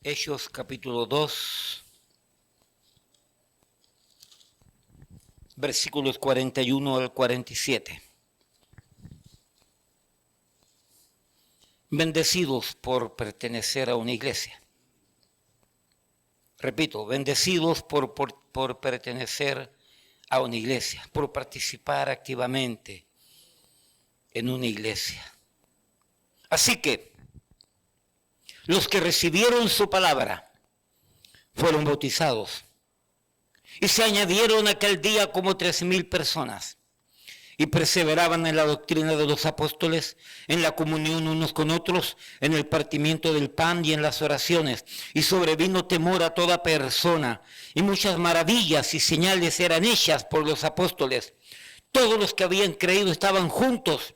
Hechos capítulo 2, versículos 41 al 47. Bendecidos por pertenecer a una iglesia. Repito, bendecidos por pertenecer a una iglesia, por participar activamente en una iglesia. Así que los que recibieron su palabra fueron bautizados y se añadieron aquel día como 3,000 personas y perseveraban en la doctrina de los apóstoles, en la comunión unos con otros, en el partimiento del pan y en las oraciones. Y sobrevino temor a toda persona y muchas maravillas y señales eran hechas por los apóstoles. Todos los que habían creído estaban juntos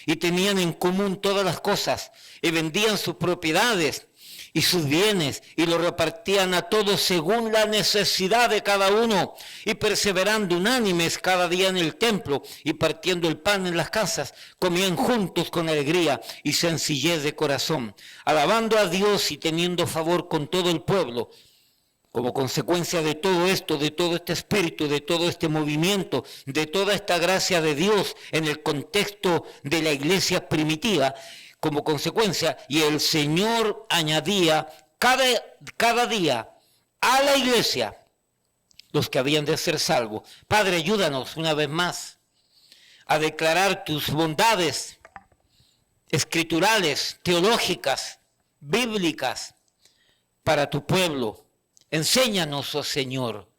y tenían en común todas las cosas, y vendían sus propiedades y sus bienes, y lo repartían a todos según la necesidad de cada uno, y perseverando unánimes cada día en el templo, y partiendo el pan en las casas, comían juntos con alegría y sencillez de corazón, alabando a Dios y teniendo favor con todo el pueblo. Como consecuencia de todo esto, de todo este espíritu, de todo este movimiento, de toda esta gracia de Dios en el contexto de la iglesia primitiva, como consecuencia, y el Señor añadía cada día a la iglesia los que habían de ser salvos. Padre, ayúdanos una vez más a declarar tus bondades escriturales, teológicas, bíblicas para tu pueblo. Enséñanos, oh Señor,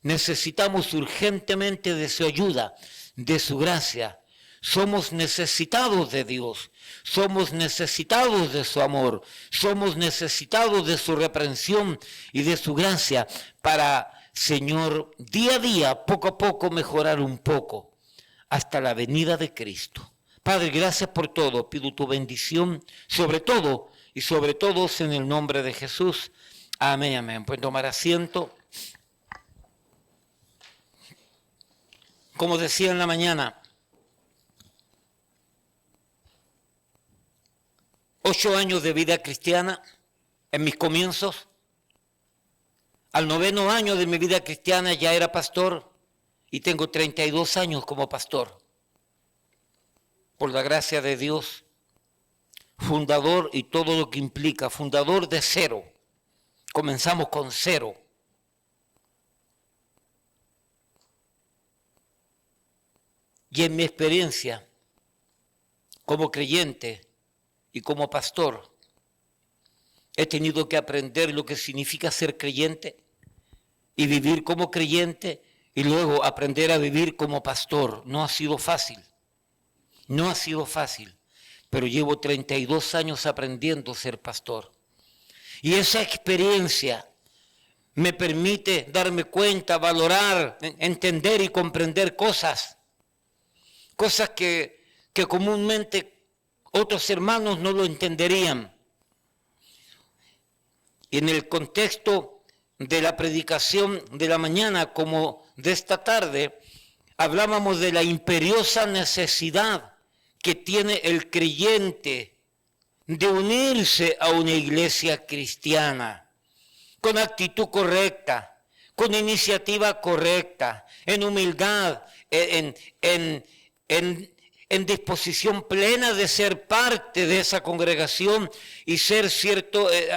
necesitamos urgentemente de su ayuda, de su gracia. Somos necesitados de Dios, somos necesitados de su amor, somos necesitados de su reprensión y de su gracia para, Señor, día a día, poco a poco, mejorar un poco hasta la venida de Cristo. Padre, gracias por todo, pido tu bendición sobre todo y sobre todos en el nombre de Jesús. Amén, amén. Pueden tomar asiento. Como decía en la mañana, 8 años de vida cristiana en mis comienzos. Al 9º año de mi vida cristiana ya era pastor y tengo 32 años como pastor. Por la gracia de Dios, fundador y todo lo que implica, fundador de cero. Comenzamos con cero. Y en mi experiencia como creyente y como pastor, he tenido que aprender lo que significa ser creyente y vivir como creyente y luego aprender a vivir como pastor. No ha sido fácil, no ha sido fácil, pero llevo 32 años aprendiendo a ser pastor. Y esa experiencia me permite darme cuenta, valorar, entender y comprender cosas que comúnmente otros hermanos no lo entenderían. Y en el contexto de la predicación de la mañana como de esta tarde, hablábamos de la imperiosa necesidad que tiene el creyente de unirse a una iglesia cristiana con actitud correcta, con iniciativa correcta, en humildad, en disposición plena de ser parte de esa congregación y ser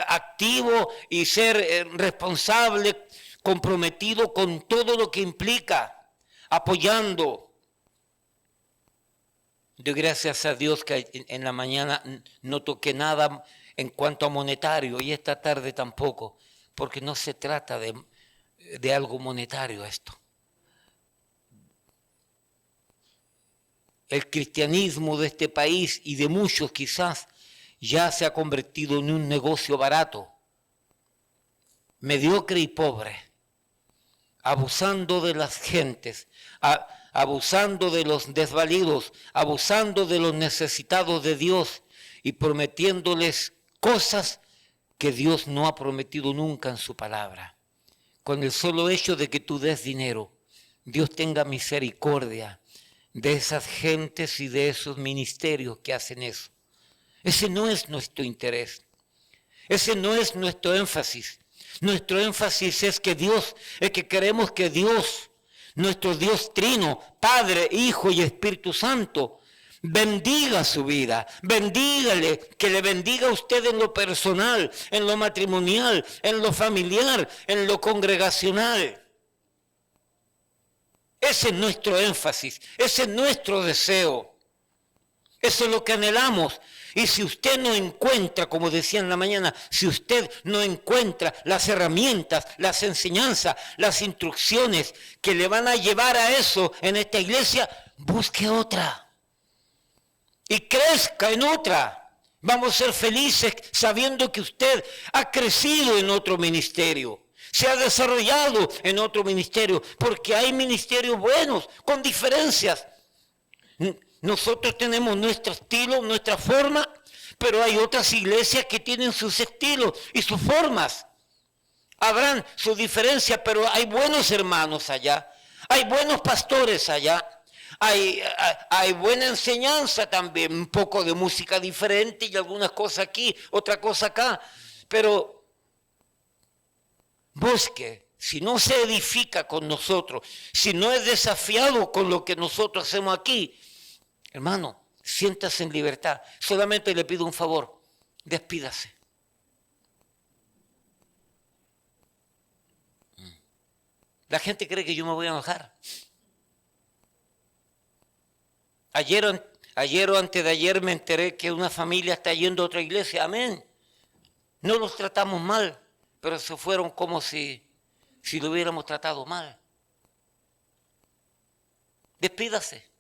activo y ser responsable, comprometido con todo lo que implica, apoyando. Doy gracias a Dios que en la mañana no toqué nada en cuanto a monetario y esta tarde tampoco, porque no se trata de algo monetario esto. El cristianismo de este país y de muchos quizás ya se ha convertido en un negocio barato, mediocre y pobre, abusando de las gentes, abusando de los desvalidos, abusando de los necesitados de Dios y prometiéndoles cosas que Dios no ha prometido nunca en su palabra. Con el solo hecho de que tú des dinero, Dios tenga misericordia de esas gentes y de esos ministerios que hacen eso. Ese no es nuestro interés. Ese no es nuestro énfasis. Nuestro énfasis es que Dios, es que queremos que Dios, nuestro Dios trino, Padre, Hijo y Espíritu Santo, bendiga su vida, bendígale, que le bendiga a usted en lo personal, en lo matrimonial, en lo familiar, en lo congregacional. Ese es nuestro énfasis, ese es nuestro deseo. Eso es lo que anhelamos. Y si usted no encuentra, como decía en la mañana, si usted no encuentra las herramientas, las enseñanzas, las instrucciones que le van a llevar a eso en esta iglesia, busque otra. Y crezca en otra. Vamos a ser felices sabiendo que usted ha crecido en otro ministerio. Se ha desarrollado en otro ministerio. Porque hay ministerios buenos, con diferencias. Nosotros tenemos nuestro estilo, nuestra forma, pero hay otras iglesias que tienen sus estilos y sus formas. Habrán sus diferencias, pero hay buenos hermanos allá, hay buenos pastores allá, hay buena enseñanza también, un poco de música diferente y algunas cosas aquí, otra cosa acá, pero busque. Si no se edifica con nosotros, si no es desafiado con lo que nosotros hacemos aquí, hermano, siéntase en libertad. Solamente le pido un favor, despídase. La gente cree que yo me voy a enojar. Ayer o antes de ayer me enteré que una familia está yendo a otra iglesia. Amén. No los tratamos mal, pero se fueron como si lo hubiéramos tratado mal. Despídase.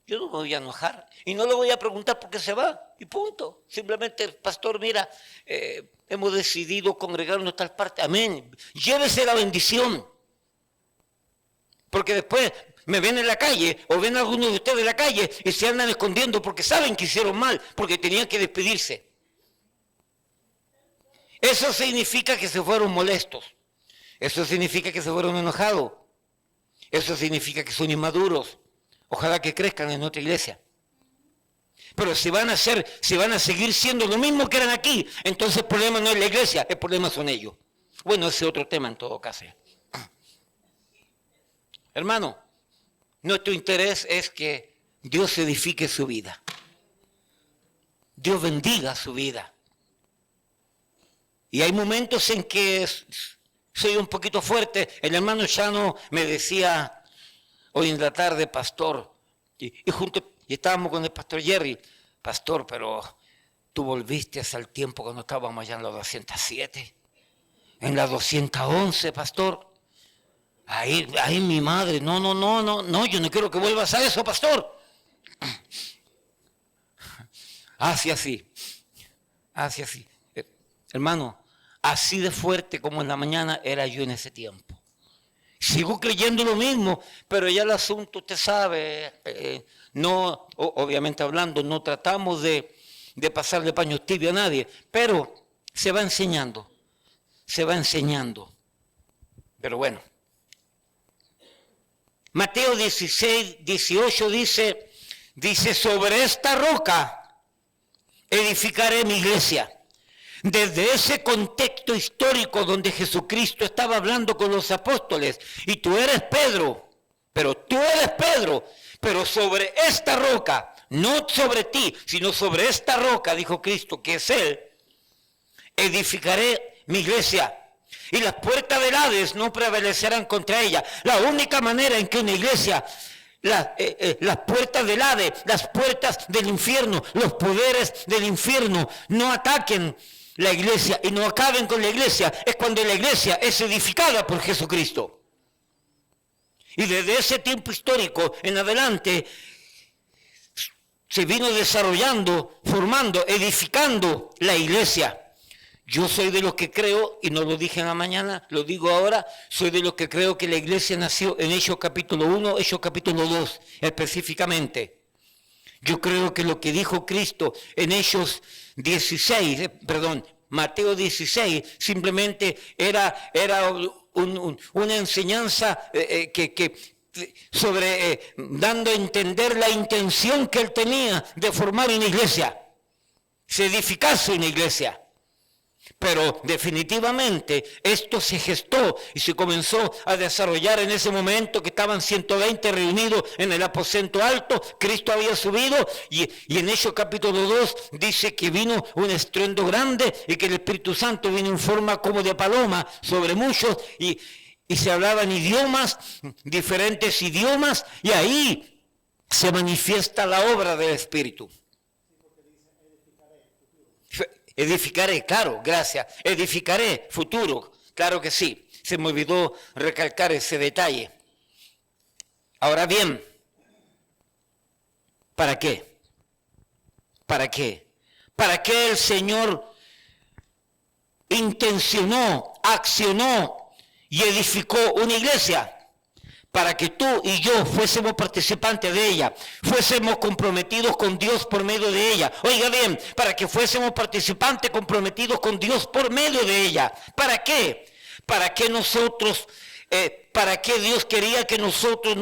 Yo no me voy a enojar y no le voy a preguntar por qué se va y punto. Simplemente, pastor, mira, hemos decidido congregarnos en tal parte. Amén. Llévese la bendición. Porque después me ven en la calle o ven a algunos de ustedes en la calle y se andan escondiendo porque saben que hicieron mal, porque tenían que despedirse. Eso significa que se fueron molestos. Eso significa que se fueron enojados. Eso significa que son inmaduros. Ojalá que crezcan en otra iglesia. Pero si van a seguir siendo lo mismo que eran aquí, entonces el problema no es la iglesia, el problema son ellos. Bueno, ese es otro tema en todo caso. Hermano, nuestro interés es que Dios edifique su vida. Dios bendiga su vida. Y hay momentos en que soy un poquito fuerte. El hermano Chano me decía hoy en la tarde, pastor, y estábamos con el pastor Jerry, pastor, pero tú volviste hasta el tiempo cuando estábamos allá en la 207, en la 211, pastor. Ahí mi madre, no, yo no quiero que vuelvas a eso, pastor. Así. Hermano, así de fuerte como en la mañana era yo en ese tiempo. Sigo creyendo lo mismo, pero ya el asunto, usted sabe, no, obviamente hablando, no tratamos de pasarle paños tibios a nadie, pero se va enseñando. Pero bueno. Mateo 16, 18 dice, sobre esta roca edificaré mi iglesia. Desde ese contexto histórico donde Jesucristo estaba hablando con los apóstoles, y tú eres Pedro, pero sobre esta roca, no sobre ti, sino sobre esta roca, dijo Cristo, que es Él, edificaré mi iglesia. Y las puertas del Hades no prevalecerán contra ella. La única manera en que una iglesia, las puertas del Hades, las puertas del infierno, los poderes del infierno no ataquen la iglesia y no acaben con la iglesia, es cuando la iglesia es edificada por Jesucristo. Y desde ese tiempo histórico en adelante se vino desarrollando, formando, edificando la iglesia. Yo soy de los que creo, y no lo dije en la mañana, lo digo ahora, soy de los que creo que la iglesia nació en Hechos capítulo 1, Hechos capítulo 2 específicamente. Yo creo que lo que dijo Cristo en Mateo 16, simplemente era una enseñanza dando a entender la intención que él tenía de formar una iglesia, se edificase una iglesia. Pero definitivamente esto se gestó y se comenzó a desarrollar en ese momento que estaban 120 reunidos en el aposento alto. Cristo había subido y en Hechos capítulo 2 dice que vino un estruendo grande y que el Espíritu Santo vino en forma como de paloma sobre muchos y se hablaban idiomas, diferentes idiomas, y ahí se manifiesta la obra del Espíritu. Edificaré, claro, gracias. Edificaré, futuro, claro que sí. Se me olvidó recalcar ese detalle. Ahora bien, ¿para qué? ¿Para qué? ¿Para qué el Señor intencionó, accionó y edificó una iglesia? Para que tú y yo fuésemos participantes de ella, fuésemos comprometidos con Dios por medio de ella. Oiga bien, para que fuésemos participantes comprometidos con Dios por medio de ella. ¿Para qué? Para que nosotros, para qué Dios quería que nosotros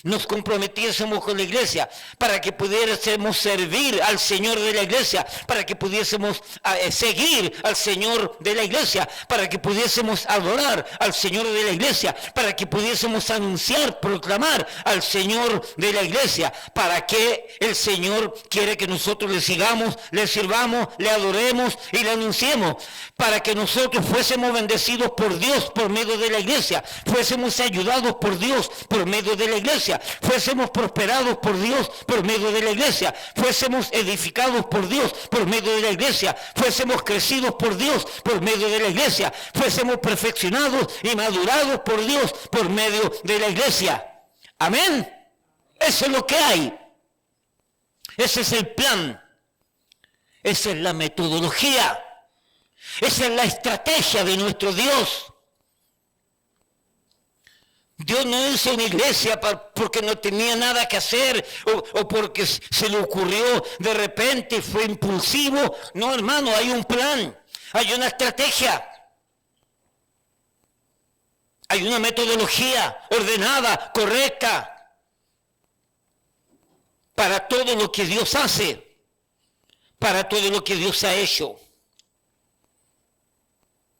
nos comprometiésemos con la iglesia, para que pudiésemos servir al Señor de la iglesia, para que pudiésemos seguir al Señor de la iglesia, para que pudiésemos adorar al Señor de la iglesia, para que pudiésemos anunciar, proclamar al Señor de la iglesia. Para que el Señor quiere que nosotros le sigamos, le sirvamos, le adoremos y le anunciemos, para que nosotros fuésemos bendecidos por Dios por medio de la iglesia, fuésemos ayudados por Dios por medio de la iglesia, fuésemos prosperados por Dios por medio de la iglesia, fuésemos edificados por Dios por medio de la iglesia, fuésemos crecidos por Dios por medio de la iglesia, fuésemos perfeccionados y madurados por Dios por medio de la iglesia. Amén. Eso es lo que hay. Ese es el plan. Esa es la metodología. Esa es la estrategia de nuestro Dios. Dios no hizo una iglesia porque no tenía nada que hacer o porque se le ocurrió de repente, fue impulsivo. No, hermano, hay un plan, hay una estrategia, hay una metodología ordenada, correcta, para todo lo que Dios hace, para todo lo que Dios ha hecho.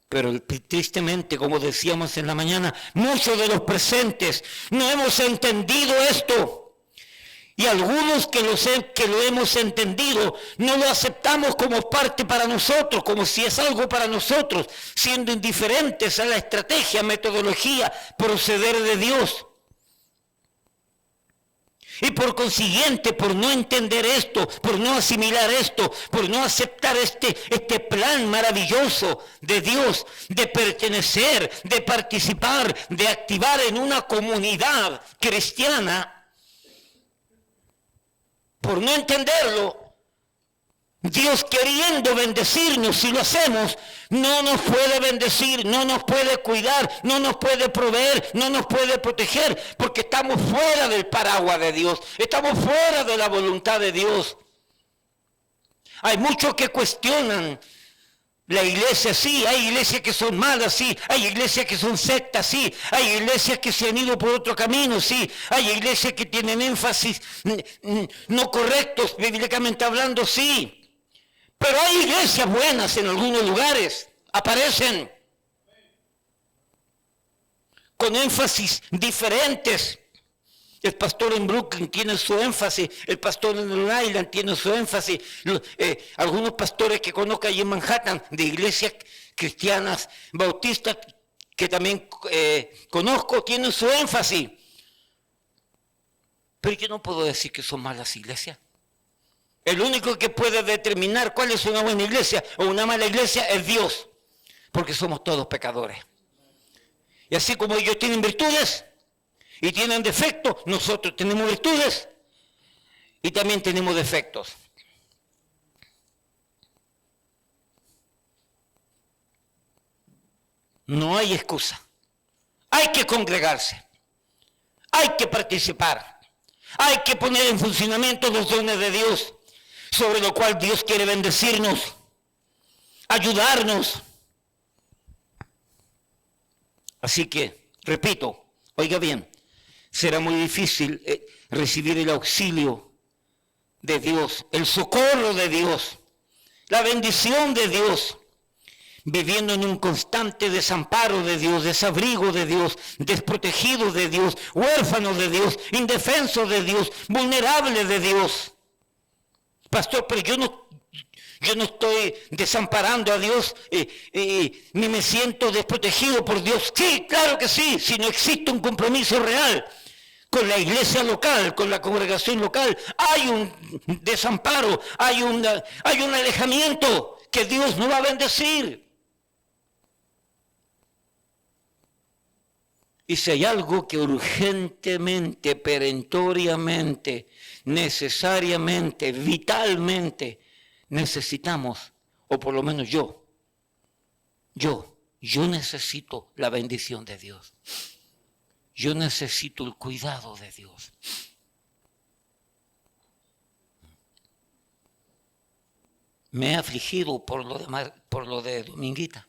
Pero tristemente, como decíamos en la mañana, muchos de los presentes no hemos entendido esto. Y algunos que lo hemos entendido, no lo aceptamos como parte para nosotros, como si es algo para nosotros, siendo indiferentes a la estrategia, metodología, proceder de Dios. Y por consiguiente, por no entender esto, por no asimilar esto, por no aceptar este plan maravilloso de Dios, de pertenecer, de participar, de activar en una comunidad cristiana, por no entenderlo, Dios queriendo bendecirnos, si lo hacemos, no nos puede bendecir, no nos puede cuidar, no nos puede proveer, no nos puede proteger, porque estamos fuera del paraguas de Dios, estamos fuera de la voluntad de Dios. Hay muchos que cuestionan la iglesia, sí, hay iglesias que son malas, sí, hay iglesias que son sectas, sí, hay iglesias que se han ido por otro camino, sí, hay iglesias que tienen énfasis no correctos, bíblicamente hablando, sí. Pero hay iglesias buenas en algunos lugares, aparecen con énfasis diferentes. El pastor en Brooklyn tiene su énfasis, el pastor en Long Island tiene su énfasis. Algunos pastores que conozco allí en Manhattan, de iglesias cristianas bautistas, que también conozco, tienen su énfasis. Pero yo no puedo decir que son malas iglesias. El único que puede determinar cuál es una buena iglesia o una mala iglesia es Dios, porque somos todos pecadores. Y así como ellos tienen virtudes y tienen defectos, nosotros tenemos virtudes y también tenemos defectos. No hay excusa. Hay que congregarse, hay que participar, hay que poner en funcionamiento los dones de Dios, sobre lo cual Dios quiere bendecirnos, ayudarnos. Así que, repito, oiga bien, será muy difícil recibir el auxilio de Dios, el socorro de Dios, la bendición de Dios. viviendo en un constante desamparo de Dios, desabrigo de Dios, desprotegidos de Dios, huérfanos de Dios, indefensos de Dios, vulnerables de Dios. Pastor, pero yo no estoy desamparando a Dios, ni me siento desprotegido por Dios. Sí, claro que sí, si no existe un compromiso real con la iglesia local, con la congregación local, hay un desamparo, hay un alejamiento que Dios no va a bendecir. Y si hay algo que urgentemente, perentoriamente, necesariamente, vitalmente necesitamos, o por lo menos yo necesito la bendición de Dios. Yo necesito el cuidado de Dios. Me he afligido por lo de Dominguita.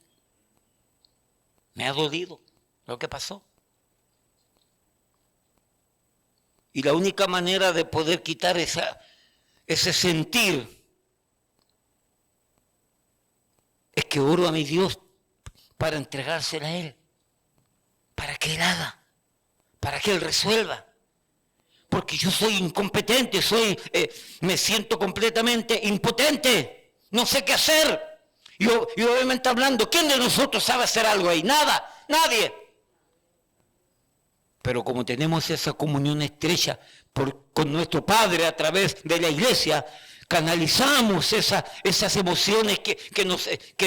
Me ha dolido lo que pasó. Y la única manera de poder quitar ese sentir es que oro a mi Dios para entregársela a Él, para que Él haga, para que Él resuelva. Porque yo soy incompetente, me siento completamente impotente, no sé qué hacer. Y obviamente hablando, ¿quién de nosotros sabe hacer algo ahí? Nada, nadie. Pero como tenemos esa comunión estrecha con nuestro Padre a través de la iglesia, canalizamos esas emociones que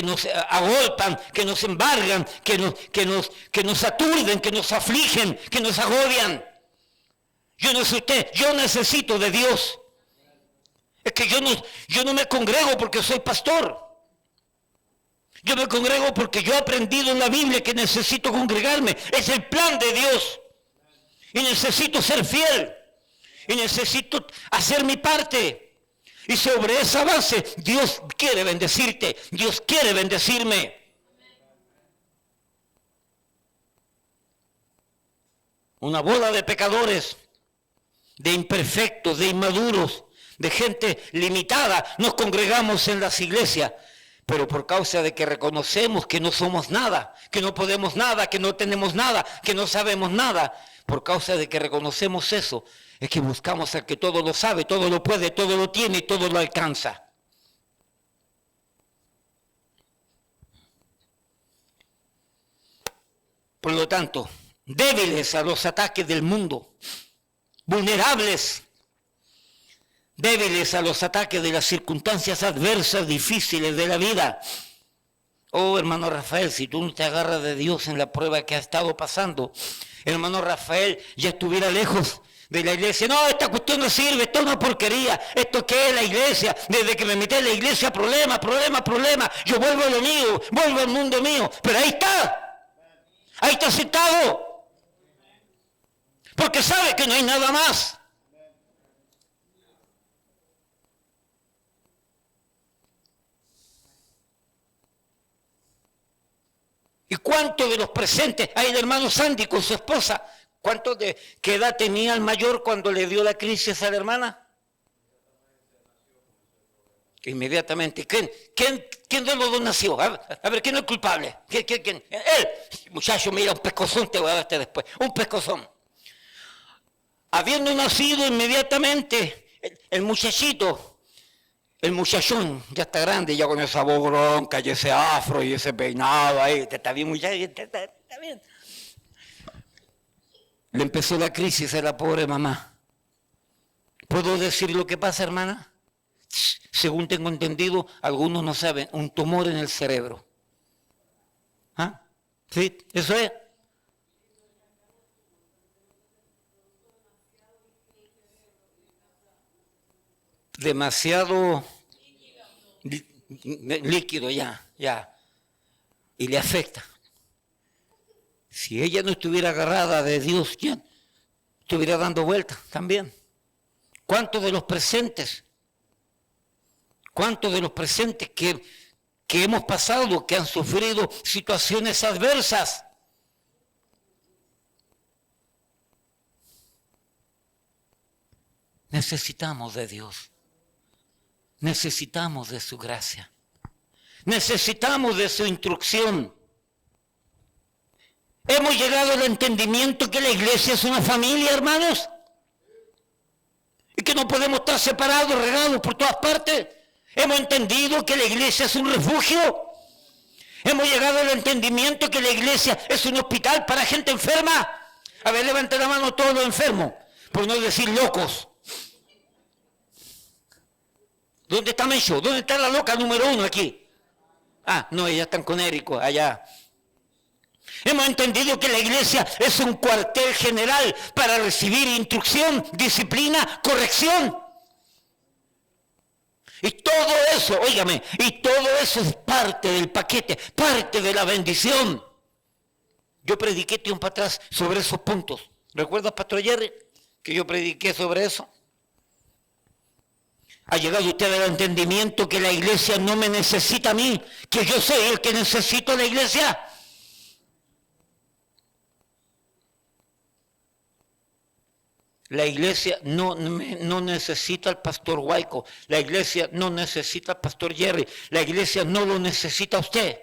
nos agolpan, que nos embargan, que nos aturden, que nos afligen, que nos agobian. Yo no sé usted, yo necesito de Dios. Es que yo no me congrego porque soy pastor. Yo me congrego porque yo he aprendido en la Biblia que necesito congregarme. Es el plan de Dios. Y necesito ser fiel. Y necesito hacer mi parte. Y sobre esa base, Dios quiere bendecirte. Dios quiere bendecirme. Una bola de pecadores, de imperfectos, de inmaduros, de gente limitada, nos congregamos en las iglesias. Pero por causa de que reconocemos que no somos nada, que no podemos nada, que no tenemos nada, que no sabemos nada, por causa de que reconocemos eso, es que buscamos al que todo lo sabe, todo lo puede, todo lo tiene y todo lo alcanza. Por lo tanto, débiles a los ataques del mundo, vulnerables, débiles a los ataques de las circunstancias adversas, difíciles de la vida. Oh, hermano Rafael, si tú no te agarras de Dios en la prueba que ha estado pasando, hermano Rafael ya estuviera lejos de la iglesia. No, esta cuestión no sirve, esto es una porquería. ¿Esto qué es la iglesia? Desde que me metí en la iglesia, problema. Yo vuelvo a lo mío, vuelvo al mundo mío. Pero ahí está sentado. Porque sabe que no hay nada más. ¿Y cuántos de los presentes hay el hermano Sandy con su esposa? ¿Qué edad tenía el mayor cuando le dio la crisis a la hermana? Inmediatamente. ¿Quién de los dos nació? A ver, ¿quién es el culpable? ¿Quién? Él. Muchacho, mira, un pescozón te voy a darte después. Un pescozón. Habiendo nacido inmediatamente, el muchachito, el muchachón, ya está grande, ya con esa voz bronca y ese afro y ese peinado ahí, está bien, muchacho, está bien. Le empezó la crisis a la pobre mamá. ¿Puedo decir lo que pasa, hermana? Según tengo entendido, algunos no saben, un tumor en el cerebro. ¿Ah? ¿Sí? ¿Eso es? Demasiado líquido ya. Y le afecta. Si ella no estuviera agarrada de Dios, ya estuviera dando vueltas también. ¿Cuántos de los presentes que hemos pasado, que han sufrido situaciones adversas? Necesitamos de Dios. Necesitamos de su gracia. Necesitamos de su instrucción. Hemos llegado al entendimiento que la iglesia es una familia, hermanos, y que no podemos estar separados, regados por todas partes. Hemos entendido que la iglesia es un refugio. Hemos llegado al entendimiento que la iglesia es un hospital para gente enferma. A ver, levanten la mano todos los enfermos, por no decir locos. ¿Dónde está Mencho? ¿Dónde está la loca número 1 aquí? Ah, no, ellas están con Érico, allá. Hemos entendido que la iglesia es un cuartel general para recibir instrucción, disciplina, corrección. Y todo eso, óigame, y todo eso es parte del paquete, parte de la bendición. Yo prediqué tiempo atrás sobre esos puntos. ¿Recuerdas, Pastor Jerry, que yo prediqué sobre eso? ¿Ha llegado usted al entendimiento que la iglesia no me necesita a mí, que yo soy el que necesito a la iglesia? La iglesia no necesita al pastor Huayco, la iglesia no necesita al pastor Jerry, la iglesia no lo necesita a usted.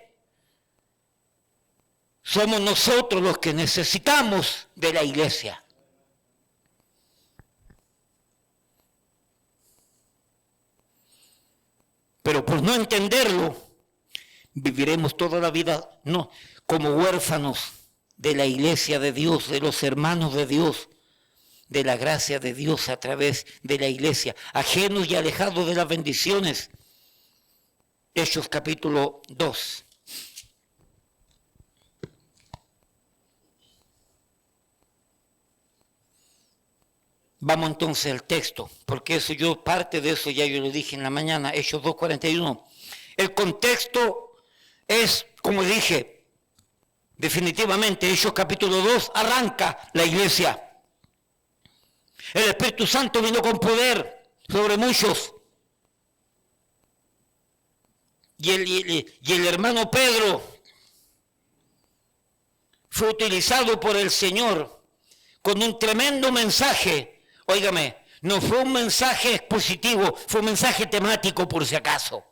Somos nosotros los que necesitamos de la iglesia. Pero por no entenderlo, viviremos toda la vida como huérfanos de la iglesia de Dios, de los hermanos de Dios, de la gracia de Dios a través de la iglesia, ajenos y alejados de las bendiciones. Hechos capítulo 2. Vamos entonces al texto, porque parte de eso ya yo lo dije en la mañana, Hechos 2:41. El contexto es, como dije, definitivamente Hechos capítulo 2 arranca la iglesia. El Espíritu Santo vino con poder sobre muchos. Y el hermano Pedro fue utilizado por el Señor con un tremendo mensaje. Óigame, no fue un mensaje expositivo, fue un mensaje temático por si acaso.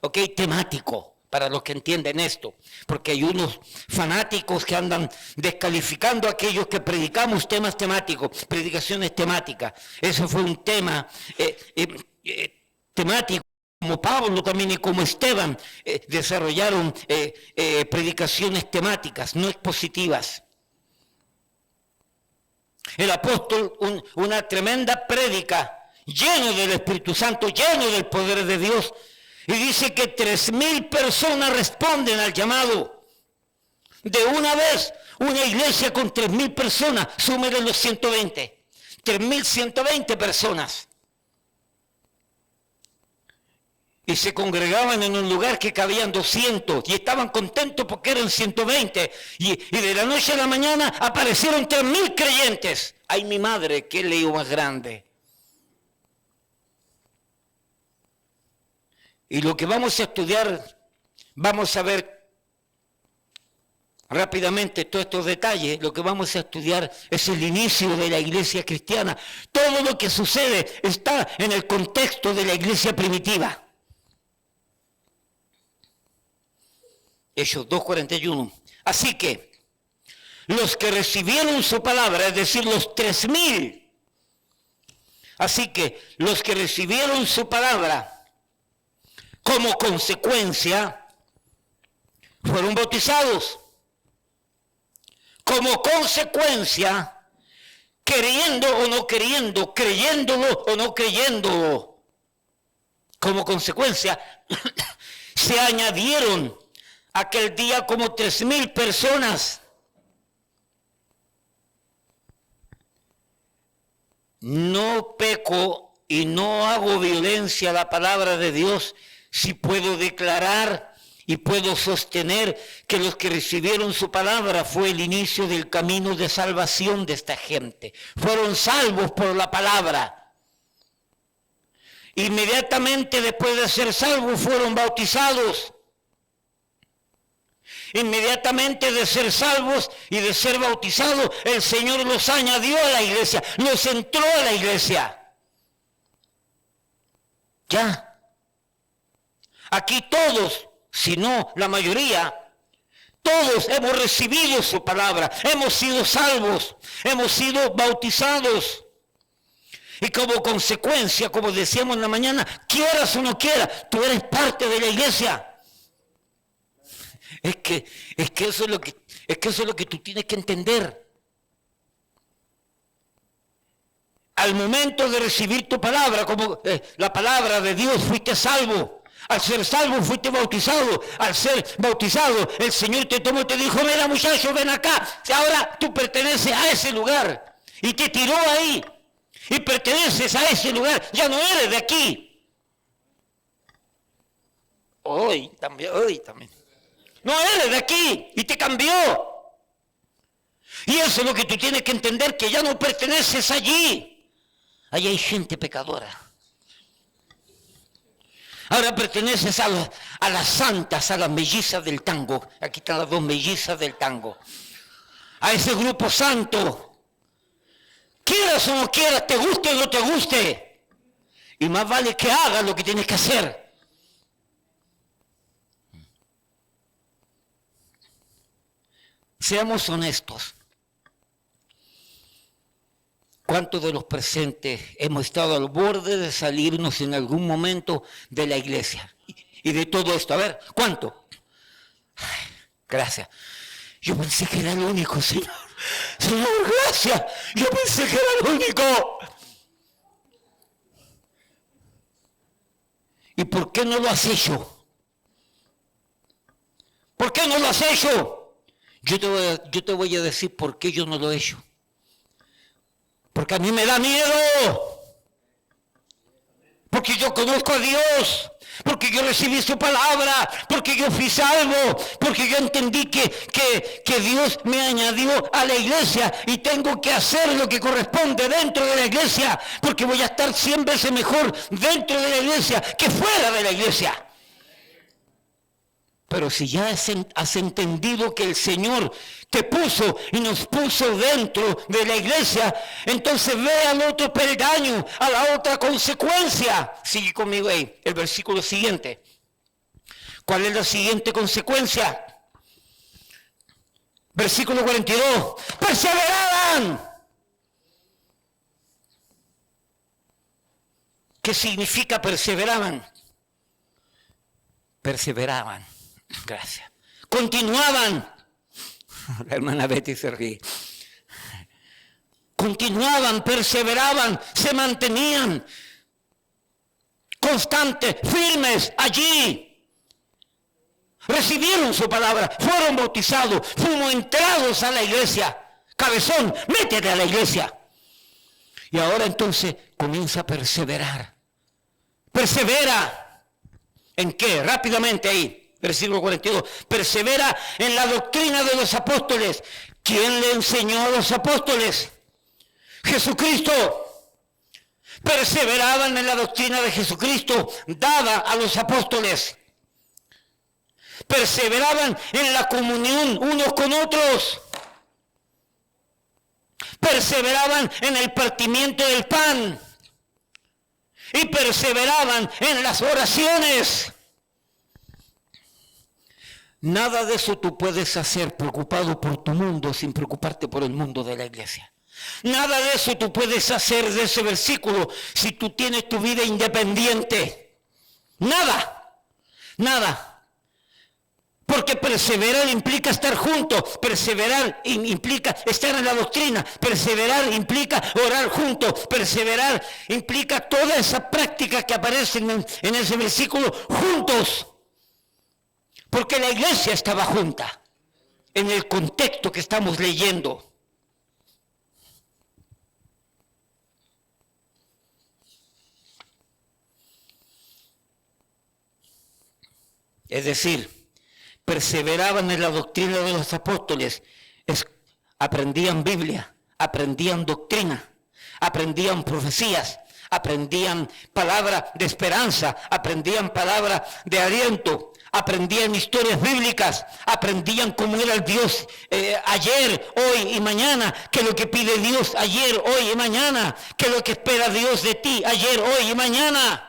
¿Ok? Temático, para los que entienden esto. Porque hay unos fanáticos que andan descalificando a aquellos que predicamos temas temáticos, predicaciones temáticas. Eso fue un tema temático. Como Pablo también y como Esteban desarrollaron predicaciones temáticas, no expositivas. El apóstol, una tremenda prédica, lleno del Espíritu Santo, lleno del poder de Dios, y dice que 3,000 personas responden al llamado. De una vez, una iglesia con 3,000 personas, súmele los 120, 3,120 personas. Y se congregaban en un lugar que cabían 200 y estaban contentos porque eran 120. Y de la noche a la mañana aparecieron 3,000 creyentes. ¡Ay, mi madre, qué lío más grande! Y lo que vamos a estudiar, vamos a ver rápidamente todos estos detalles. Lo que vamos a estudiar es el inicio de la iglesia cristiana. Todo lo que sucede está en el contexto de la iglesia primitiva. Hechos 2:41. Así que los que recibieron su palabra, es decir, los 3,000. Así que los que recibieron su palabra, como consecuencia, fueron bautizados. Como consecuencia, queriendo o no queriendo, creyéndolo o no creyéndolo, como consecuencia, se añadieron aquel día como 3,000 personas. No peco y no hago violencia a la palabra de Dios si puedo declarar y puedo sostener que los que recibieron su palabra fue el inicio del camino de salvación de esta gente. Fueron salvos por la palabra. Inmediatamente después de ser salvos fueron bautizados. Inmediatamente de ser salvos y de ser bautizados, el Señor los añadió a la iglesia, los entró a la iglesia. Ya. Aquí todos sino la mayoría, todos hemos recibido su palabra, hemos sido salvos, hemos sido bautizados. Y como consecuencia, como decíamos en la mañana, quieras o no quieras, tú eres parte de la iglesia. Es que eso es lo que tú tienes que entender. Al momento de recibir tu palabra, como la palabra de Dios, fuiste salvo. Al ser salvo, fuiste bautizado. Al ser bautizado, el Señor te tomó y te dijo, mira muchacho, ven acá. Ahora tú perteneces a ese lugar. Y te tiró ahí. Y perteneces a ese lugar. Ya no eres de aquí. Hoy también. No eres de aquí. Y te cambió. Y eso es lo que tú tienes que entender, que ya no perteneces allí. Allí hay gente pecadora. Ahora perteneces a las santas, a las mellizas del tango. Aquí están las dos mellizas del tango. A ese grupo santo. Quieras o no quieras, te guste o no te guste. Y más vale que hagas lo que tienes que hacer. Seamos honestos. ¿Cuántos de los presentes hemos estado al borde de salirnos en algún momento de la iglesia? Y de todo esto, a ver, ¿cuánto? Ay, gracias. Yo pensé que era el único, Señor. Señor, gracias. Yo pensé que era el único. ¿Y por qué no lo has hecho? ¿Por qué no lo has hecho? Yo te voy a decir por qué yo no lo he hecho. Porque a mí me da miedo. Porque yo conozco a Dios. Porque yo recibí su palabra. Porque yo fui salvo. Porque yo entendí que Dios me añadió a la iglesia. Y tengo que hacer lo que corresponde dentro de la iglesia. Porque voy a estar 100 veces mejor dentro de la iglesia que fuera de la iglesia. Pero si ya has entendido que el Señor te puso y nos puso dentro de la iglesia, entonces ve al otro peldaño, a la otra consecuencia. Sigue conmigo ahí, el versículo siguiente. ¿Cuál es la siguiente consecuencia? Versículo 42. ¡Perseveraban! ¿Qué significa perseveraban? Perseveraban. Gracias. Continuaban. La hermana Betty se ríe. Continuaban, perseveraban, se mantenían constantes, firmes allí. Recibieron su palabra, fueron bautizados, fuimos entrados a la iglesia. Cabezón, métete a la iglesia. Y ahora entonces comienza a perseverar. Persevera. ¿En qué? Rápidamente ahí. Versículo 42, persevera en la doctrina de los apóstoles. ¿Quién le enseñó a los apóstoles? Jesucristo. Perseveraban en la doctrina de Jesucristo, dada a los apóstoles. Perseveraban en la comunión unos con otros. Perseveraban en el partimiento del pan. Y perseveraban en las oraciones. Nada de eso tú puedes hacer preocupado por tu mundo sin preocuparte por el mundo de la iglesia. Nada de eso tú puedes hacer de ese versículo si tú tienes tu vida independiente. Nada. Porque perseverar implica estar juntos, perseverar implica estar en la doctrina, perseverar implica orar juntos, perseverar implica toda esa práctica que aparece en ese versículo, juntos. Porque la iglesia estaba junta en el contexto que estamos leyendo. Es decir, perseveraban en la doctrina de los apóstoles, aprendían Biblia, aprendían doctrina, aprendían profecías, aprendían palabra de esperanza, aprendían palabra de aliento, aprendían historias bíblicas, aprendían cómo era el Dios ayer, hoy y mañana, qué es lo que pide Dios ayer, hoy y mañana, qué es lo que espera Dios de ti ayer, hoy y mañana.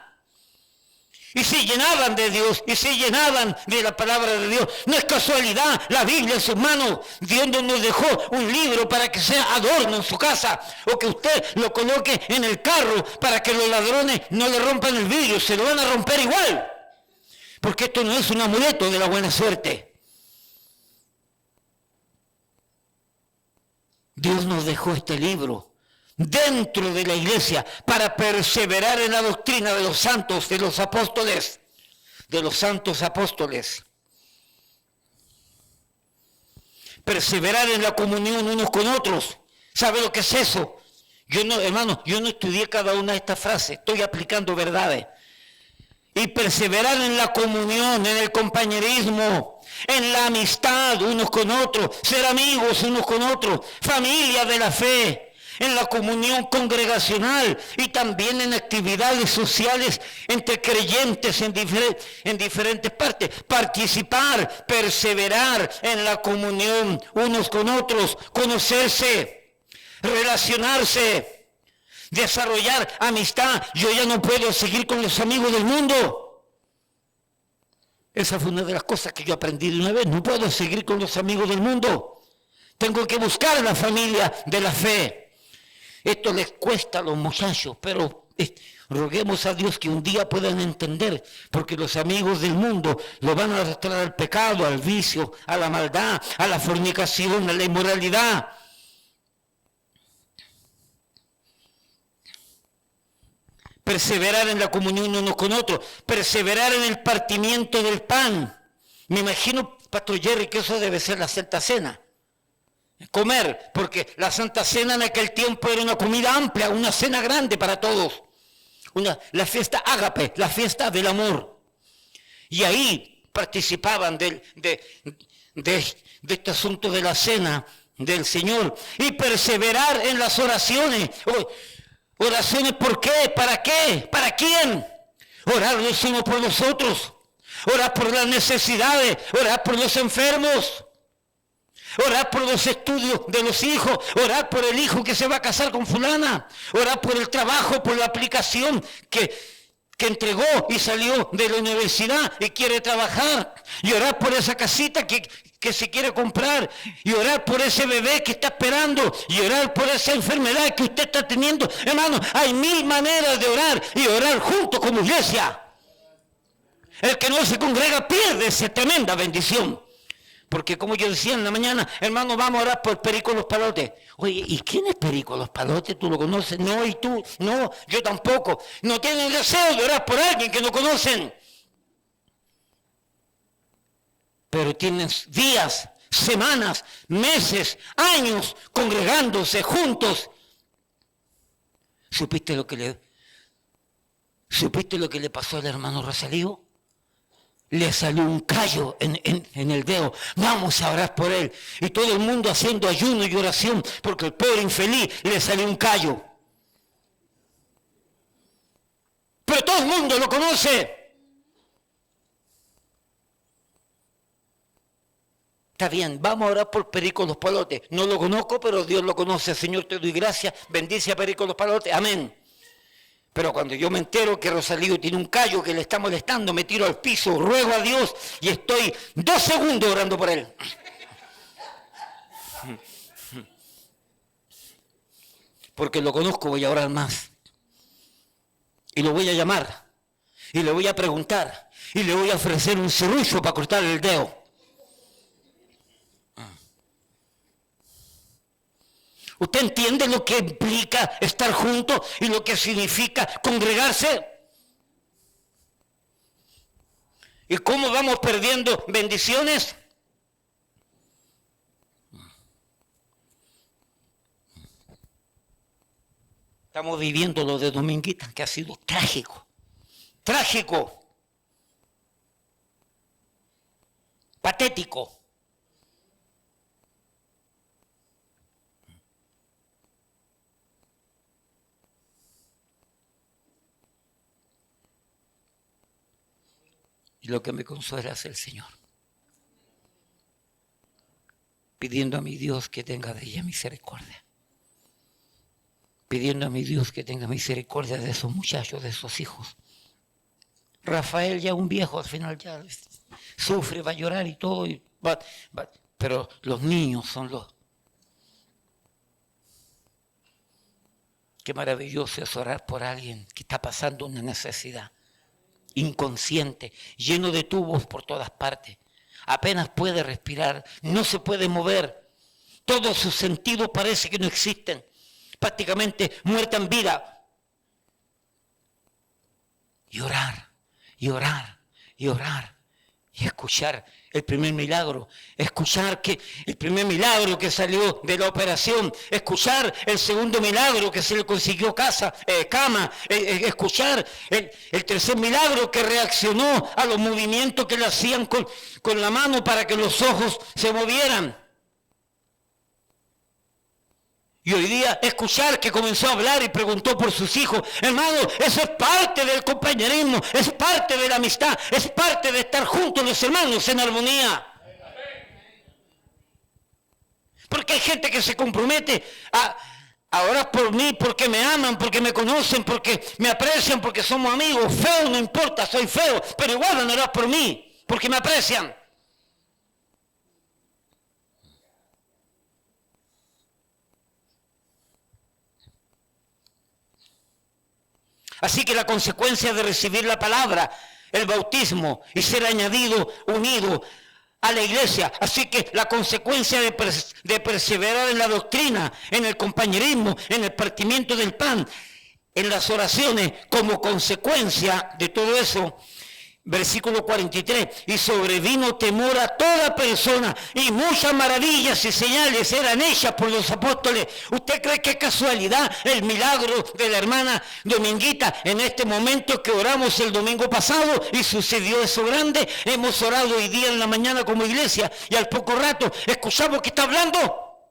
Y se llenaban de Dios, y se llenaban de la palabra de Dios. No es casualidad, la Biblia en sus manos. Dios no nos dejó un libro para que sea adorno en su casa, o que usted lo coloque en el carro para que los ladrones no le rompan el vidrio, se lo van a romper igual. Porque esto no es un amuleto de la buena suerte. Dios nos dejó este libro dentro de la iglesia para perseverar en la doctrina de los santos, de los apóstoles, de los santos apóstoles. Perseverar en la comunión unos con otros. ¿Sabe lo que es eso? Yo no, hermano, yo no estudié cada una de estas frases, estoy aplicando verdades. Y perseverar en la comunión, en el compañerismo, en la amistad unos con otros, ser amigos unos con otros, familia de la fe, en la comunión congregacional y también en actividades sociales entre creyentes en diferentes partes. Participar, perseverar en la comunión unos con otros, conocerse, relacionarse, desarrollar amistad. Yo ya no puedo seguir con los amigos del mundo. Esa fue una de las cosas que yo aprendí de una vez. No puedo seguir con los amigos del mundo. Tengo que buscar la familia de la fe. Esto les cuesta a los muchachos, pero roguemos a Dios que un día puedan entender, porque los amigos del mundo lo van a arrastrar al pecado, al vicio, a la maldad, a la fornicación, a la inmoralidad. Perseverar en la comunión unos con otros, perseverar en el partimiento del pan. Me imagino, Pastor Jerry, que eso debe ser la Santa Cena. Comer, porque la Santa Cena en aquel tiempo era una comida amplia, una cena grande para todos. La fiesta ágape, la fiesta del amor. Y ahí participaban de este asunto de la cena del Señor. Y perseverar en las oraciones. ¿Oraciones por qué? ¿Para qué? ¿Para quién? Orar los unos por los otros. Orar por las necesidades. Orar por los enfermos. Orar por los estudios de los hijos, orar por el hijo que se va a casar con fulana, orar por el trabajo, por la aplicación que entregó y salió de la universidad y quiere trabajar, y orar por esa casita que se quiere comprar, y orar por ese bebé que está esperando, y orar por esa enfermedad que usted está teniendo. Hermano, hay 1000 maneras de orar y orar juntos como iglesia. El que no se congrega pierde esa tremenda bendición. Porque como yo decía en la mañana, hermano, vamos a orar por Perico Los Palotes. Oye, ¿y quién es Perico Los Palotes? ¿Tú lo conoces? No, ¿y tú? No, yo tampoco. No tienen deseo de orar por alguien que no conocen. Pero tienen días, semanas, meses, años congregándose juntos. ¿Supiste lo que le pasó al hermano Rosalío? Le salió un callo en el dedo. Vamos a orar por él. Y todo el mundo haciendo ayuno y oración porque el pobre infeliz le salió un callo. Pero todo el mundo lo conoce. Está bien, vamos a orar por Perico Los Palotes. No lo conozco, pero Dios lo conoce. Señor, te doy gracias. Bendice a Perico Los Palotes. Amén. Pero cuando yo me entero que Rosalío tiene un callo que le está molestando, me tiro al piso, ruego a Dios y estoy 2 segundos orando por él. Porque lo conozco, voy a orar más. Y lo voy a llamar. Y le voy a preguntar. Y le voy a ofrecer un serrucho para cortar el dedo. ¿Usted entiende lo que implica estar juntos y lo que significa congregarse? ¿Y cómo vamos perdiendo bendiciones? Estamos viviendo lo de Dominguita, que ha sido trágico. Trágico. Patético. Y lo que me consuela es el Señor. Pidiendo a mi Dios que tenga de ella misericordia. Pidiendo a mi Dios que tenga misericordia de esos muchachos, de esos hijos. Rafael ya un viejo al final ya sufre, va a llorar y todo, pero los niños son los... Qué maravilloso es orar por alguien que está pasando una necesidad, inconsciente, lleno de tubos por todas partes, apenas puede respirar, no se puede mover, todos sus sentidos parece que no existen, prácticamente muerta en vida. Y orar, y orar, y orar, y escuchar el primer milagro, escuchar que el primer milagro que salió de la operación, escuchar el segundo milagro que se le consiguió cama, escuchar el tercer milagro que reaccionó a los movimientos que le hacían con la mano para que los ojos se movieran. Y hoy día escuchar que comenzó a hablar y preguntó por sus hijos. Hermano, eso es parte del compañerismo, es parte de la amistad, es parte de estar juntos los hermanos en armonía. Porque hay gente que se compromete a orar por mí porque me aman, porque me conocen, porque me aprecian, porque somos amigos. Feo no importa, soy feo, pero igual van a orar por mí porque me aprecian. Así que la consecuencia de recibir la palabra, el bautismo y ser añadido, unido a la iglesia. Así que la consecuencia de perseverar en la doctrina, en el compañerismo, en el partimiento del pan, en las oraciones, como consecuencia de todo eso. Versículo 43, y sobrevino temor a toda persona, y muchas maravillas y señales eran hechas por los apóstoles. ¿Usted cree que es casualidad el milagro de la hermana Dominguita en este momento que oramos el domingo pasado y sucedió eso grande? Hemos orado hoy día en la mañana como iglesia y al poco rato escuchamos que está hablando.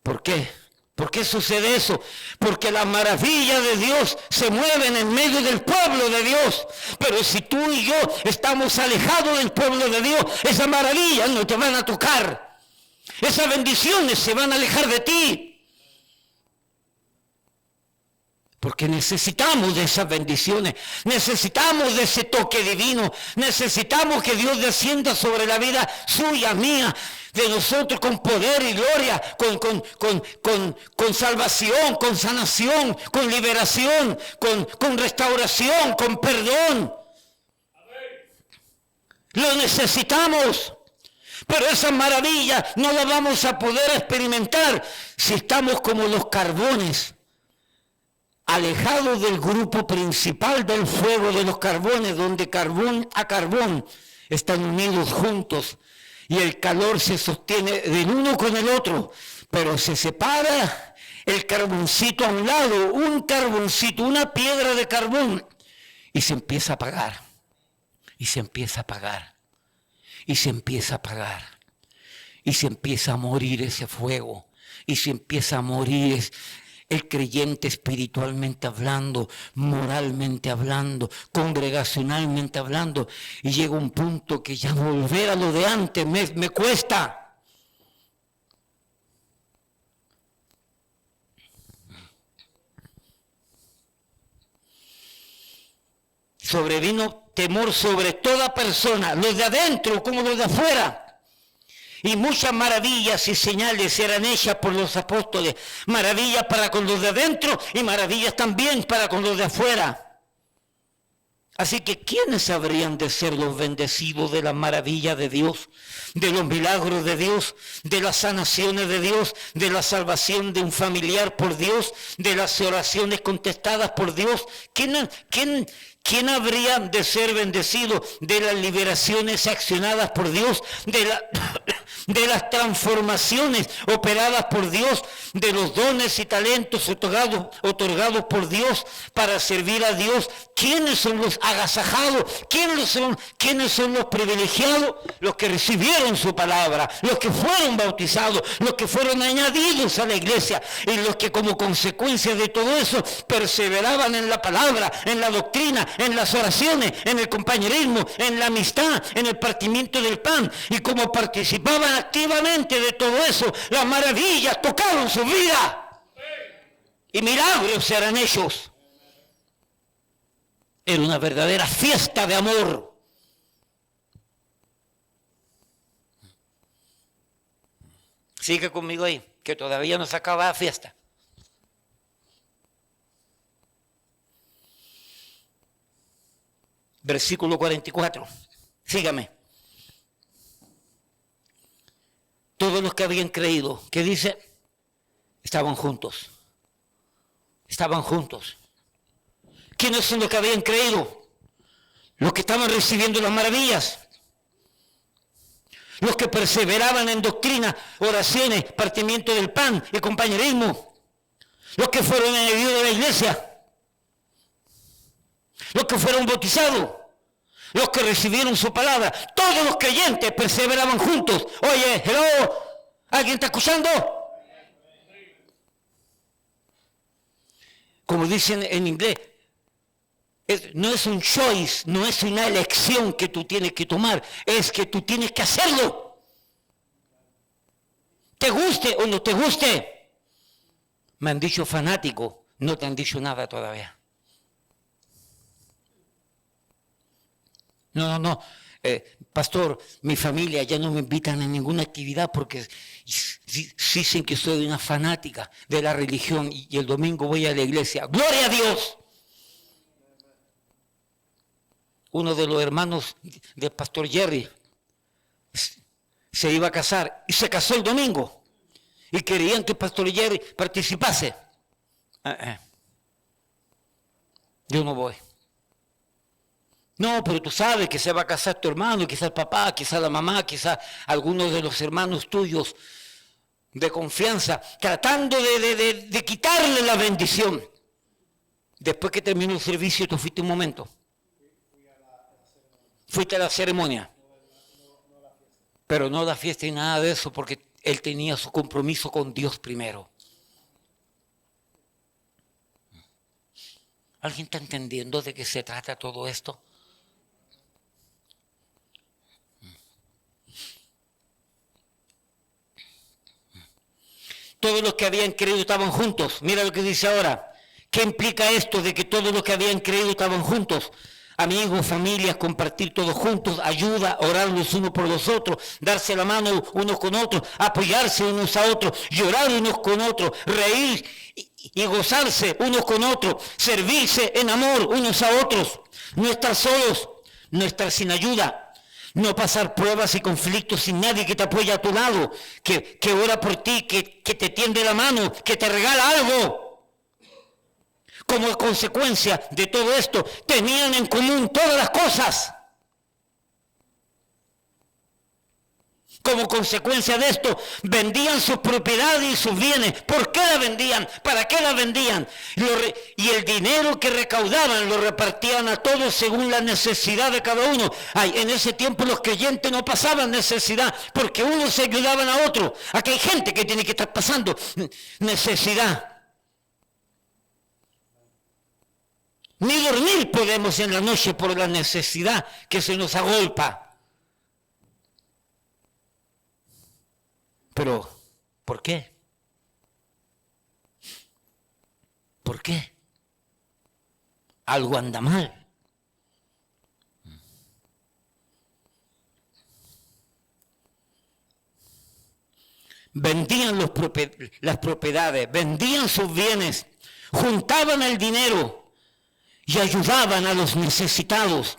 ¿Por qué? ¿Por qué sucede eso? Porque las maravillas de Dios se mueven en medio del pueblo de Dios. Pero si tú y yo estamos alejados del pueblo de Dios, esas maravillas no te van a tocar. Esas bendiciones se van a alejar de ti. Porque necesitamos de esas bendiciones, necesitamos de ese toque divino, necesitamos que Dios descienda sobre la vida suya, mía, de nosotros con poder y gloria, con salvación, con sanación, con liberación, con restauración, con perdón. Lo necesitamos. Pero esas maravillas no las vamos a poder experimentar si estamos como los carbones, alejados del grupo principal del fuego de los carbones, donde carbón a carbón están unidos juntos y el calor se sostiene del uno con el otro, pero se separa el carboncito a un lado, un carboncito, una piedra de carbón, y se empieza a apagar, y se empieza a apagar, y se empieza a apagar, y se empieza a morir ese fuego, y se empieza a morir el creyente espiritualmente hablando, moralmente hablando, congregacionalmente hablando, y llega un punto que ya volver a lo de antes me cuesta. Sobrevino temor sobre toda persona, los de adentro como los de afuera. Y muchas maravillas y señales eran hechas por los apóstoles. Maravillas para con los de adentro y maravillas también para con los de afuera. Así que, ¿quiénes habrían de ser los bendecidos de la maravilla de Dios, de los milagros de Dios, de las sanaciones de Dios, de la salvación de un familiar por Dios, de las oraciones contestadas por Dios? ¿Quién habría de ser bendecido de las liberaciones accionadas por Dios, de las transformaciones operadas por Dios, de los dones y talentos otorgados por Dios para servir a Dios? ¿Quiénes son los agasajados? ¿Quiénes son los privilegiados? Los que recibieron su palabra, los que fueron bautizados, los que fueron añadidos a la iglesia y los que como consecuencia de todo eso perseveraban en la palabra, en la doctrina, en las oraciones, en el compañerismo, en la amistad, en el partimiento del pan, y como participaban activamente de todo eso, las maravillas tocaron su vida y milagros eran ellos. Era una verdadera fiesta de amor. Sigue conmigo ahí, que todavía no se acaba la fiesta. Versículo 44. Sígame. Todos los que habían creído, ¿qué dice? Estaban juntos. Estaban juntos. ¿Quiénes son los que habían creído? Los que estaban recibiendo las maravillas. Los que perseveraban en doctrina, oraciones, partimiento del pan y compañerismo. Los que fueron en el de la iglesia. Los que fueron bautizados. Los que recibieron su palabra. Todos los creyentes perseveraban juntos. Oye, hello, ¿alguien está escuchando? Como dicen en inglés, no es un choice, no es una elección que tú tienes que tomar, es que tú tienes que hacerlo. Te guste o no te guste. Me han dicho fanático, no te han dicho nada todavía. No, pastor, mi familia ya no me invitan a ninguna actividad porque dicen que soy una fanática de la religión y el domingo voy a la iglesia. ¡Gloria a Dios! Uno de los hermanos del pastor Jerry se iba a casar y se casó el domingo y querían que el pastor Jerry participase. Yo no voy. No, pero tú sabes que se va a casar tu hermano, quizás el papá, quizás la mamá, quizás algunos de los hermanos tuyos de confianza, tratando de quitarle la bendición. Después que terminó el servicio, tú fuiste un momento. Fuiste a la ceremonia. Pero no a la fiesta y nada de eso, porque él tenía su compromiso con Dios primero. ¿Alguien está entendiendo de qué se trata todo esto? Todos los que habían creído estaban juntos. Mira lo que dice ahora. ¿Qué implica esto de que todos los que habían creído estaban juntos? Amigos, familias, compartir todos juntos, ayuda, orar los unos por los otros, darse la mano unos con otros, apoyarse unos a otros, llorar unos con otros, reír y gozarse unos con otros, servirse en amor unos a otros, no estar solos, no estar sin ayuda. No pasar pruebas y conflictos sin nadie que te apoye a tu lado, que ora por ti, que te tiende la mano, que te regala algo. Como consecuencia de todo esto, tenían en común todas las cosas. Como consecuencia de esto, vendían sus propiedades y sus bienes. ¿Por qué la vendían? ¿Para qué la vendían? Y el dinero que recaudaban lo repartían a todos según la necesidad de cada uno. En ese tiempo los creyentes no pasaban necesidad porque unos se ayudaban a otros. Aquí hay gente que tiene que estar pasando necesidad. Ni dormir podemos en la noche por la necesidad que se nos agolpa. Pero, ¿por qué? ¿Por qué? Algo anda mal. Vendían las propiedades, vendían sus bienes, juntaban el dinero y ayudaban a los necesitados.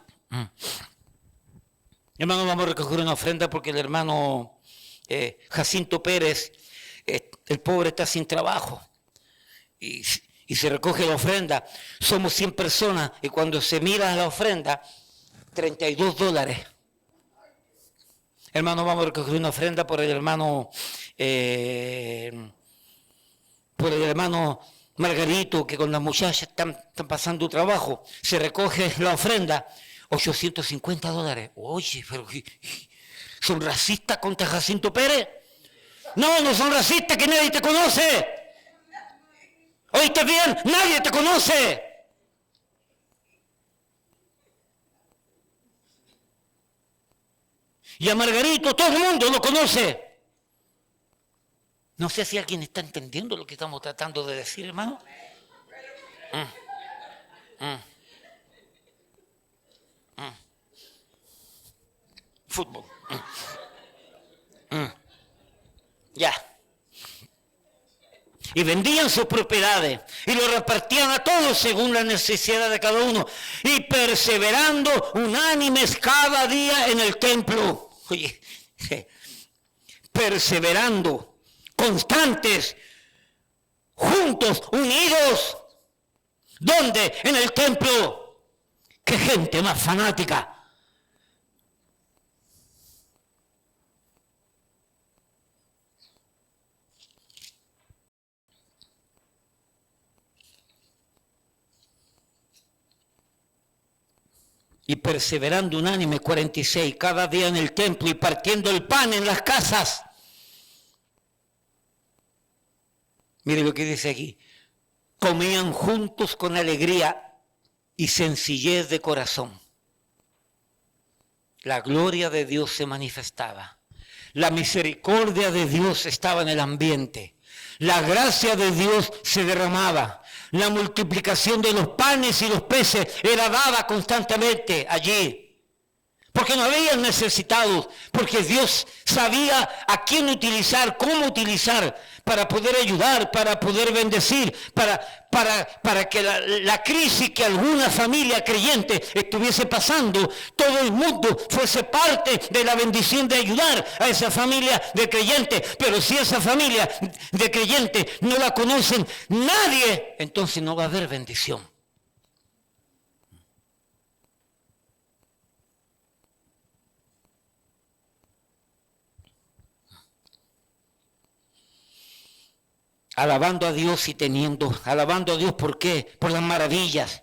Hermano, vamos a recoger una ofrenda porque el hermano Jacinto Pérez, el pobre está sin trabajo y se recoge la ofrenda. Somos 100 personas y cuando se mira la ofrenda, $32. Hermano, vamos a recoger una ofrenda por el hermano Margarito, que con las muchachas están pasando trabajo. Se recoge la ofrenda, $850. Oye, pero ¿son racistas contra Jacinto Pérez? No son racistas, que nadie te conoce. ¿Oíste bien? Nadie te conoce. Y a Margarito todo el mundo lo conoce. No sé si alguien está entendiendo lo que estamos tratando de decir, hermano. fútbol. Ya. Y vendían sus propiedades y lo repartían a todos según la necesidad de cada uno. Y perseverando unánimes cada día en el templo. Oye, perseverando, constantes, juntos, unidos. ¿Dónde? En el templo. ¡Qué gente más fanática! Y perseverando unánime, 46, cada día en el templo y partiendo el pan en las casas. Mire lo que dice aquí. Comían juntos con alegría y sencillez de corazón. La gloria de Dios se manifestaba. La misericordia de Dios estaba en el ambiente. La gracia de Dios se derramaba. La multiplicación de los panes y los peces era dada constantemente allí. Porque no había necesitados, porque Dios sabía a quién utilizar, cómo utilizar para poder ayudar, para poder bendecir, para que la crisis que alguna familia creyente estuviese pasando, todo el mundo fuese parte de la bendición de ayudar a esa familia de creyentes. Pero si esa familia de creyentes no la conocen nadie, entonces no va a haber bendición. Alabando a Dios y alabando a Dios, ¿por qué? Por las maravillas,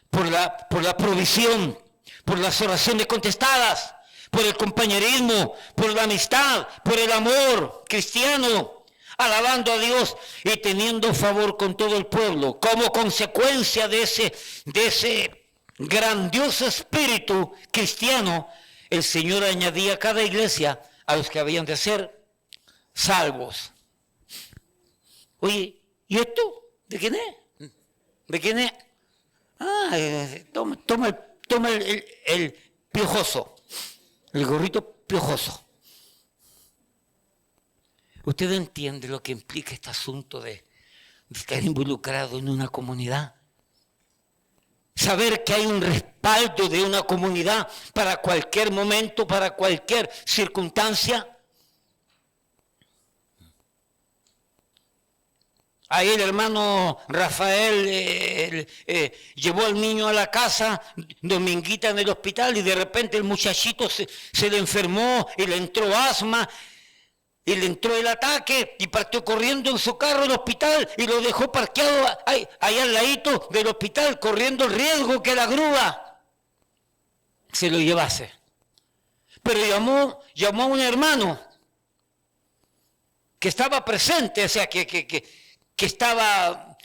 por la provisión, por las oraciones contestadas, por el compañerismo, por la amistad, por el amor cristiano, alabando a Dios y teniendo favor con todo el pueblo. Como consecuencia de ese grandioso espíritu cristiano, el Señor añadía a cada iglesia a los que habían de ser salvos. Oye, ¿y esto? ¿De quién es? ¿De quién es? Toma el piojoso, el gorrito piojoso. ¿Usted entiende lo que implica este asunto de estar involucrado en una comunidad? Saber que hay un respaldo de una comunidad para cualquier momento, para cualquier circunstancia. Ahí el hermano Rafael llevó al niño a la casa, Dominguita en el hospital, y de repente el muchachito se le enfermó y le entró asma, y le entró el ataque, y partió corriendo en su carro al hospital, y lo dejó parqueado ahí al ladito del hospital, corriendo el riesgo que la grúa se lo llevase. Pero llamó a un hermano que estaba presente, o sea, que estaba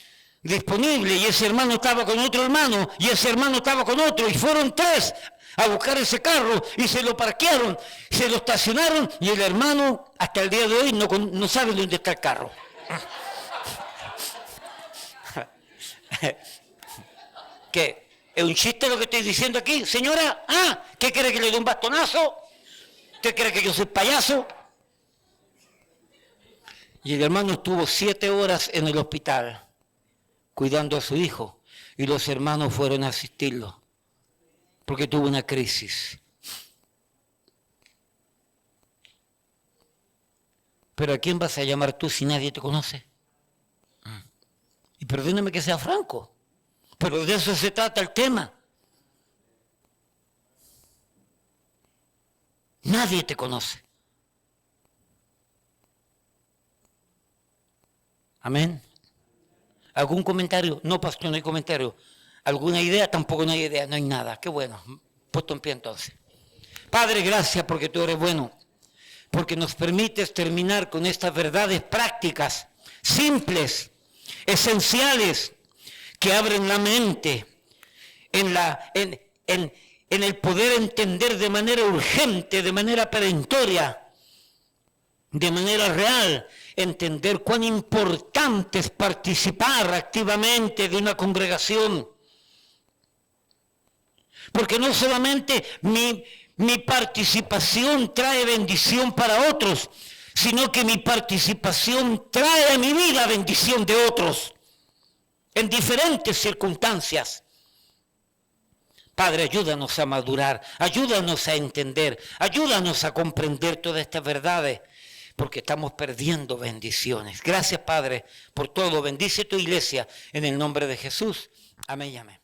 disponible, y ese hermano estaba con otro hermano, y ese hermano estaba con otro, y fueron tres a buscar ese carro, y se lo parquearon, se lo estacionaron, y el hermano hasta el día de hoy no sabe dónde está el carro. ¿Qué? ¿Es un chiste lo que estoy diciendo aquí, señora? ¿Qué quiere que le dé un bastonazo? ¿Usted cree que yo soy payaso? Y el hermano estuvo 7 horas en el hospital cuidando a su hijo, y los hermanos fueron a asistirlo porque tuvo una crisis. Pero ¿a quién vas a llamar tú si nadie te conoce? Y perdóneme que sea franco, pero de eso se trata el tema. Nadie te conoce. Amén. ¿Algún comentario? No, pastor, no hay comentario. ¿Alguna idea? Tampoco no hay idea, no hay nada. Qué bueno. Puesto en pie entonces. Padre, gracias porque tú eres bueno, porque nos permites terminar con estas verdades prácticas, simples, esenciales, que abren la mente en el poder entender de manera urgente, de manera perentoria, de manera real, entender cuán importante es participar activamente de una congregación. Porque no solamente mi participación trae bendición para otros, sino que mi participación trae a mi vida bendición de otros, en diferentes circunstancias. Padre, ayúdanos a madurar, ayúdanos a entender, ayúdanos a comprender todas estas verdades, porque estamos perdiendo bendiciones. Gracias, Padre, por todo. Bendice tu iglesia en el nombre de Jesús. Amén y amén.